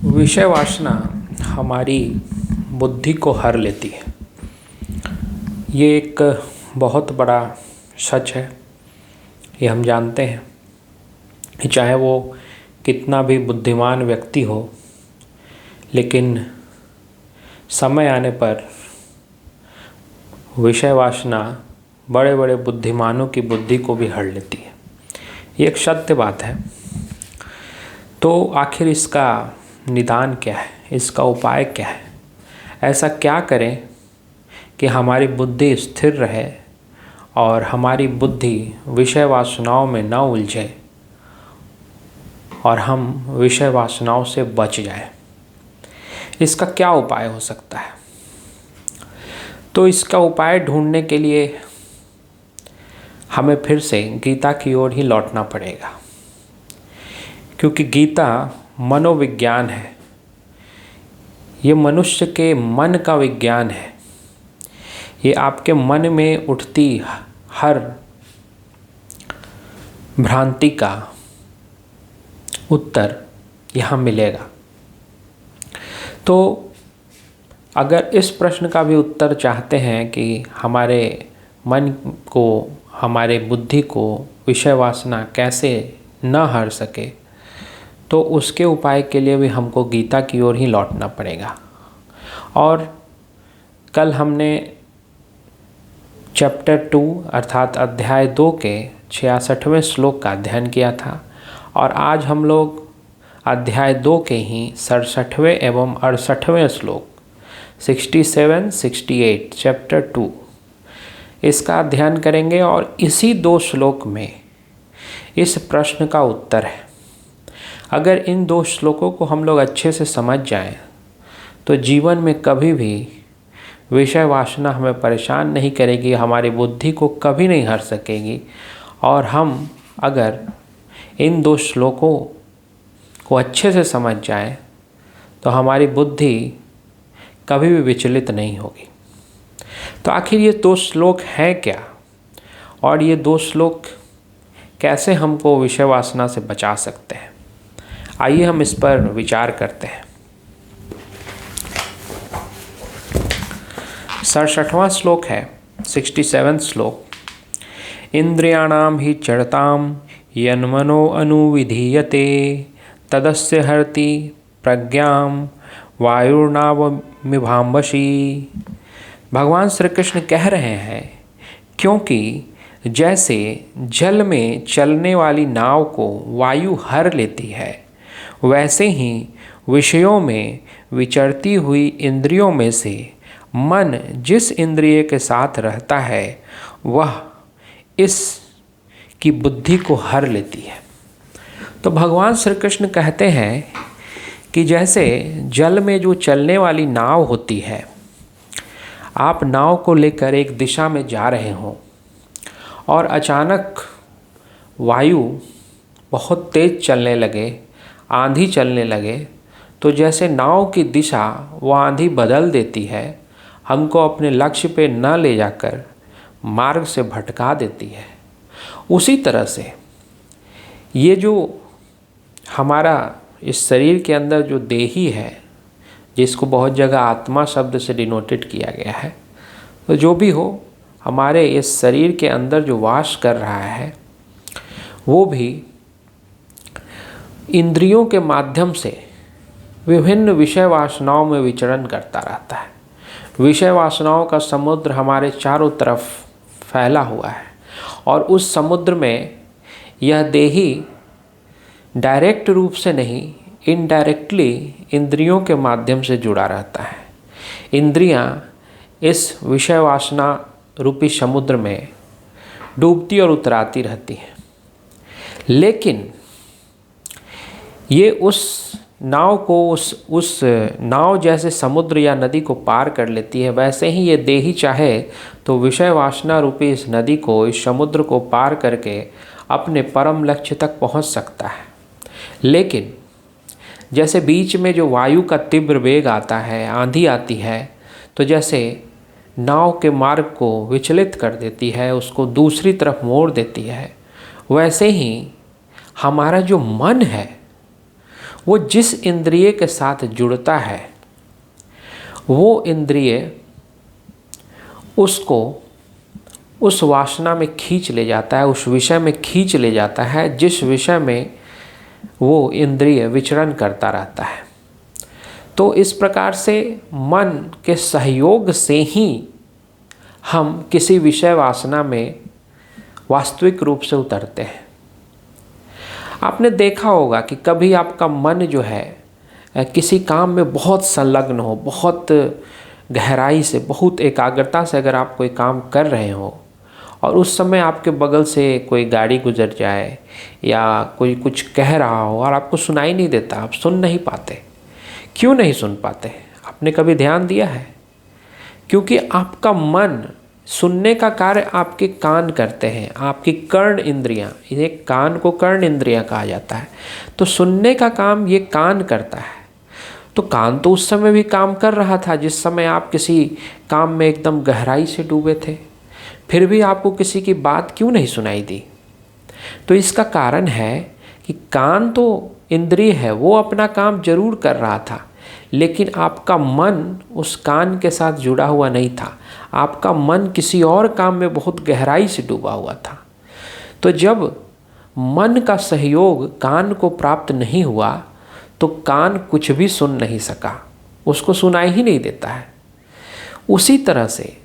विषय वासना हमारी बुद्धि को हर लेती है। ये एक बहुत बड़ा सच है। ये हम जानते हैं कि चाहे वो कितना भी बुद्धिमान व्यक्ति हो, लेकिन समय आने पर विषय वासना बड़े बड़े बुद्धिमानों की बुद्धि को भी हर लेती है। ये एक सत्य बात है। तो आखिर इसका निदान क्या है, इसका उपाय क्या है? ऐसा क्या करें कि हमारी बुद्धि स्थिर रहे और हमारी बुद्धि विषय वासनाओं में न उलझे और हम विषय वासनाओं से बच जाए? इसका क्या उपाय हो सकता है? तो इसका उपाय ढूंढने के लिए हमें फिर से गीता की ओर ही लौटना पड़ेगा, क्योंकि गीता मनोविज्ञान है। ये मनुष्य के मन का विज्ञान है। ये आपके मन में उठती हर भ्रांति का उत्तर यहाँ मिलेगा। तो अगर इस प्रश्न का भी उत्तर चाहते हैं कि हमारे मन को, हमारे बुद्धि को विषय वासना कैसे न हर सके, तो उसके उपाय के लिए भी हमको गीता की ओर ही लौटना पड़ेगा। और कल हमने चैप्टर 2 अर्थात अध्याय 2 के 66वें श्लोक का अध्ययन किया था, और आज हम लोग अध्याय 2 के ही 67वें एवं 68वें श्लोक 67, 68 चैप्टर 2 इसका अध्ययन करेंगे। और इसी 2 श्लोक में इस प्रश्न का उत्तर है। अगर इन 2 श्लोकों को हम लोग अच्छे से समझ जाएं, तो जीवन में कभी भी विषय वासना हमें परेशान नहीं करेगी, हमारी बुद्धि को कभी नहीं हर सकेगी। और हम अगर इन 2 श्लोकों को अच्छे से समझ जाएं, तो हमारी बुद्धि कभी भी विचलित नहीं होगी। तो आखिर ये 2 श्लोक हैं क्या, और ये 2 श्लोक कैसे हमको विषय वासना से बचा सकते हैं? आइए हम इस पर विचार करते हैं। 67वां श्लोक है, 67 श्लोक। इंद्रियाणाम हि चरताम यन्मनो अनुविधीयते तदस्य हरति प्रज्ञाम वायुर्नावमिभाम्बसी। भगवान श्री कृष्ण कह रहे हैं, क्योंकि जैसे जल में चलने वाली नाव को वायु हर लेती है, वैसे ही विषयों में विचरती हुई इंद्रियों में से मन जिस इंद्रिय के साथ रहता है, वह इस की बुद्धि को हर लेती है। तो भगवान श्री कृष्ण कहते हैं कि जैसे जल में जो चलने वाली नाव होती है, आप नाव को लेकर एक दिशा में जा रहे हों और अचानक वायु बहुत तेज चलने लगे, आंधी चलने लगे, तो जैसे नाव की दिशा वो आंधी बदल देती है, हमको अपने लक्ष्य पे न ले जाकर मार्ग से भटका देती है। उसी तरह से ये जो हमारा इस शरीर के अंदर जो देही है, जिसको बहुत जगह आत्मा शब्द से डिनोटेड किया गया है, तो जो भी हो, हमारे इस शरीर के अंदर जो वास कर रहा है, वो भी इंद्रियों के माध्यम से विभिन्न विषय वासनाओं में विचरण करता रहता है। विषय वासनाओं का समुद्र हमारे चारों तरफ फैला हुआ है, और उस समुद्र में यह देही डायरेक्ट रूप से नहीं, इनडायरेक्टली इंद्रियों के माध्यम से जुड़ा रहता है। इंद्रियां इस विषय वासना रूपी समुद्र में डूबती और उतराती रहती हैं, लेकिन ये उस नाव को उस नाव जैसे समुद्र या नदी को पार कर लेती है, वैसे ही ये देही चाहे तो विषय वासना रूपी इस नदी को, इस समुद्र को पार करके अपने परम लक्ष्य तक पहुंच सकता है। लेकिन जैसे बीच में जो वायु का तीव्र वेग आता है, आंधी आती है, तो जैसे नाव के मार्ग को विचलित कर देती है, उसको दूसरी तरफ मोड़ देती है, वैसे ही हमारा जो मन है वो जिस इंद्रिय के साथ जुड़ता है वो इंद्रिय उसको उस वासना में खींच ले जाता है, उस विषय में खींच ले जाता है जिस विषय में वो इंद्रिय विचरण करता रहता है। तो इस प्रकार से मन के सहयोग से ही हम किसी विषय वासना में वास्तविक रूप से उतरते हैं। आपने देखा होगा कि कभी आपका मन जो है किसी काम में बहुत संलग्न हो, बहुत गहराई से, बहुत एकाग्रता से अगर आप कोई काम कर रहे हो और उस समय आपके बगल से कोई गाड़ी गुजर जाए या कोई कुछ कह रहा हो और आपको सुनाई नहीं देता, आप सुन नहीं पाते। क्यों नहीं सुन पाते? आपने कभी ध्यान दिया है? क्योंकि आपका मन, सुनने का कार्य आपके कान करते हैं, आपकी कर्ण इंद्रियां, ये कान को कर्ण इंद्रियां कहा जाता है। तो सुनने का काम ये कान करता है। तो कान तो उस समय भी काम कर रहा था जिस समय आप किसी काम में एकदम गहराई से डूबे थे, फिर भी आपको किसी की बात क्यों नहीं सुनाई दी? तो इसका कारण है कि कान तो इंद्रिय है, वो अपना काम जरूर कर रहा था, लेकिन आपका मन उस कान के साथ जुड़ा हुआ नहीं था। आपका मन किसी और काम में बहुत गहराई से डूबा हुआ था। तो जब मन का सहयोग कान को प्राप्त नहीं हुआ तो कान कुछ भी सुन नहीं सका, उसको सुनाई ही नहीं देता है। उसी तरह से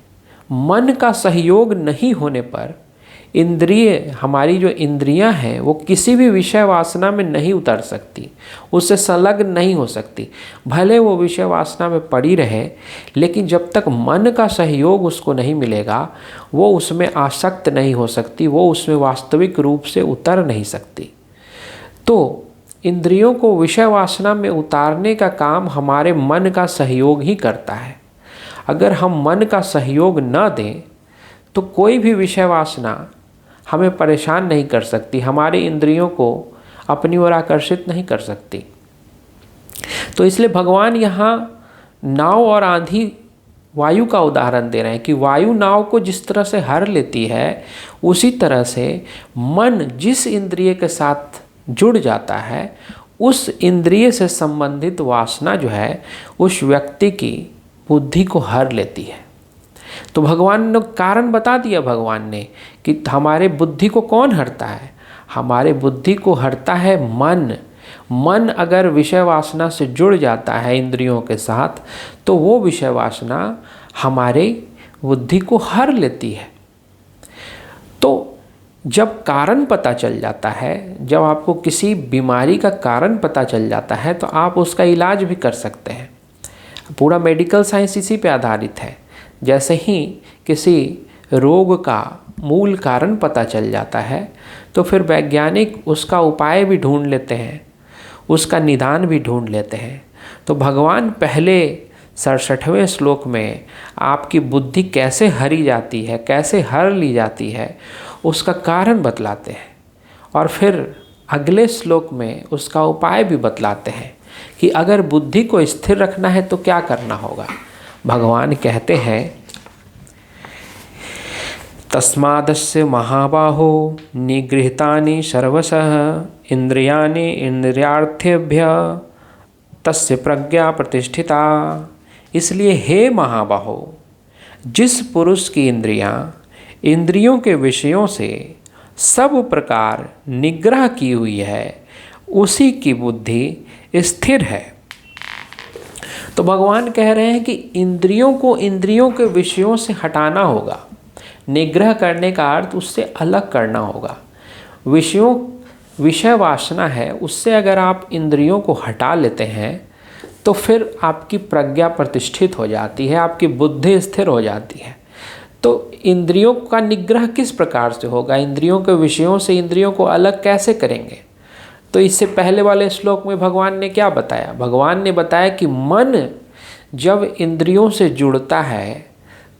मन का सहयोग नहीं होने पर इंद्रिय, हमारी जो इंद्रियां हैं वो किसी भी विषय वासना में नहीं उतर सकती, उससे संलग्न नहीं हो सकती। भले वो विषय वासना में पड़ी रहे, लेकिन जब तक मन का सहयोग उसको नहीं मिलेगा वो उसमें आसक्त नहीं हो सकती, वो उसमें वास्तविक रूप से उतर नहीं सकती। तो इंद्रियों को विषय वासना में उतारने का काम हमारे मन का सहयोग ही करता है। अगर हम मन का सहयोग न दें तो कोई भी विषय वासना हमें परेशान नहीं कर सकती, हमारे इंद्रियों को अपनी ओर आकर्षित नहीं कर सकती। तो इसलिए भगवान यहाँ नाव और आंधी, वायु का उदाहरण दे रहे हैं कि वायु नाव को जिस तरह से हर लेती है उसी तरह से मन जिस इंद्रिय के साथ जुड़ जाता है उस इंद्रिय से संबंधित वासना जो है उस व्यक्ति की बुद्धि को हर लेती है। तो भगवान ने कारण बता दिया, भगवान ने, कि हमारे बुद्धि को कौन हरता है? हमारे बुद्धि को हरता है मन। मन अगर विषय वासना से जुड़ जाता है इंद्रियों के साथ तो वो विषय वासना हमारे बुद्धि को हर लेती है। तो जब कारण पता चल जाता है, जब आपको किसी बीमारी का कारण पता चल जाता है तो आप उसका इलाज भी कर सकते हैं। पूरा मेडिकल साइंस इसी पे आधारित है। जैसे ही किसी रोग का मूल कारण पता चल जाता है तो फिर वैज्ञानिक उसका उपाय भी ढूंढ लेते हैं, उसका निदान भी ढूंढ लेते हैं। तो भगवान पहले 67वें श्लोक में आपकी बुद्धि कैसे हरी जाती है, कैसे हर ली जाती है, उसका कारण बतलाते हैं और फिर अगले श्लोक में उसका उपाय भी बतलाते हैं कि अगर बुद्धि को स्थिर रखना है तो क्या करना होगा। भगवान कहते हैं, तस्मादस्य महाबाहो निगृहीतानि सर्वशः इंद्रियाणि इंद्रियार्थेभ्य तस्य प्रज्ञा प्रतिष्ठिता। इसलिए हे महाबाहो, जिस पुरुष की इंद्रियां इंद्रियों के विषयों से सब प्रकार निग्रह की हुई है उसी की बुद्धि स्थिर है। तो भगवान कह रहे हैं कि इंद्रियों को इंद्रियों के विषयों से हटाना होगा। निग्रह करने का अर्थ उससे अलग करना होगा। विषय वासना है, उससे अगर आप इंद्रियों को हटा लेते हैं तो फिर आपकी प्रज्ञा प्रतिष्ठित हो जाती है, आपकी बुद्धि स्थिर हो जाती है। तो इंद्रियों का निग्रह किस प्रकार से होगा? इंद्रियों के विषयों से इंद्रियों को अलग कैसे करेंगे? तो इससे पहले वाले श्लोक में भगवान ने क्या बताया? भगवान ने बताया कि मन जब इंद्रियों से जुड़ता है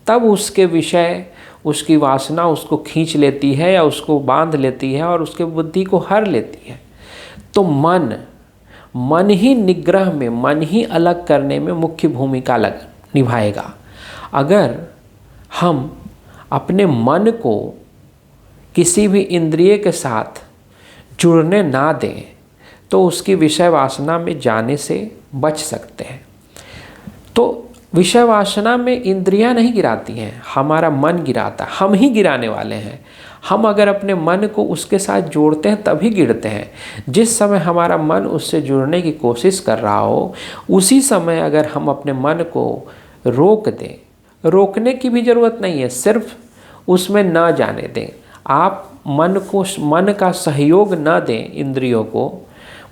तब उसके विषय, उसकी वासना उसको खींच लेती है या उसको बांध लेती है और उसके बुद्धि को हर लेती है। तो मन ही निग्रह में, मन ही अलग करने में मुख्य भूमिका निभाएगा। अगर हम अपने मन को किसी भी इंद्रिय के साथ जुड़ने ना दें तो उसकी विषय वासना में जाने से बच सकते हैं। तो विषय वासना में इंद्रियां नहीं गिराती हैं, हमारा मन गिराता है, हम ही गिराने वाले हैं। हम अगर अपने मन को उसके साथ जोड़ते हैं तभी गिरते हैं। जिस समय हमारा मन उससे जुड़ने की कोशिश कर रहा हो, उसी समय अगर हम अपने मन को रोक दें, रोकने की भी ज़रूरत नहीं है, सिर्फ उसमें ना जाने दें। आप मन का सहयोग ना दें इंद्रियों को,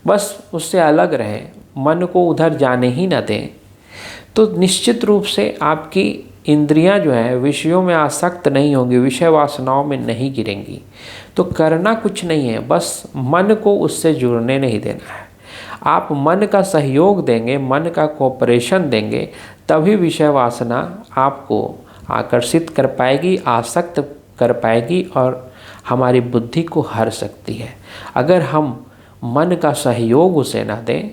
बस उससे अलग रहें, मन को उधर जाने ही ना दें, तो निश्चित रूप से आपकी इंद्रियां जो है विषयों में आसक्त नहीं होंगी, विषय वासनाओं में नहीं गिरेंगी। तो करना कुछ नहीं है, बस मन को उससे जुड़ने नहीं देना है। आप मन का सहयोग देंगे, मन का कोऑपरेशन देंगे, तभी विषय वासना आपको आकर्षित कर पाएगी, आसक्त कर पाएगी और हमारी बुद्धि को हर सकती है। अगर हम मन का सहयोग उसे ना दें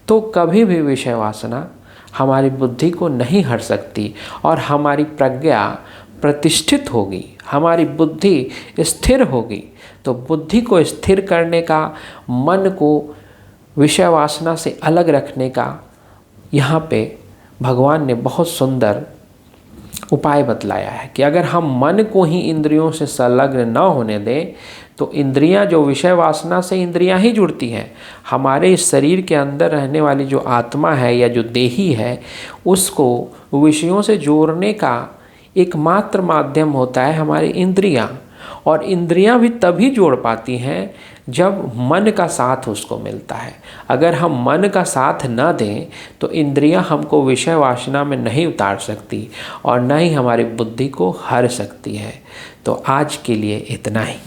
तो कभी भी विषय वासना हमारी बुद्धि को नहीं हर सकती और हमारी प्रज्ञा प्रतिष्ठित होगी, हमारी बुद्धि स्थिर होगी। तो बुद्धि को स्थिर करने का, मन को विषय वासना से अलग रखने का यहाँ पे भगवान ने बहुत सुंदर उपाय बतलाया है कि अगर हम मन को ही इंद्रियों से संलग्न न होने दें तो इंद्रियां, जो विषय वासना से इंद्रियां ही जुड़ती हैं, हमारे इस शरीर के अंदर रहने वाली जो आत्मा है या जो देही है, उसको विषयों से जोड़ने का एकमात्र माध्यम होता है हमारी इंद्रियां। और इंद्रियां भी तभी जोड़ पाती हैं जब मन का साथ उसको मिलता है। अगर हम मन का साथ न दें तो इंद्रियां हमको विषय वासना में नहीं उतार सकती और न ही हमारी बुद्धि को हर सकती है। तो आज के लिए इतना ही।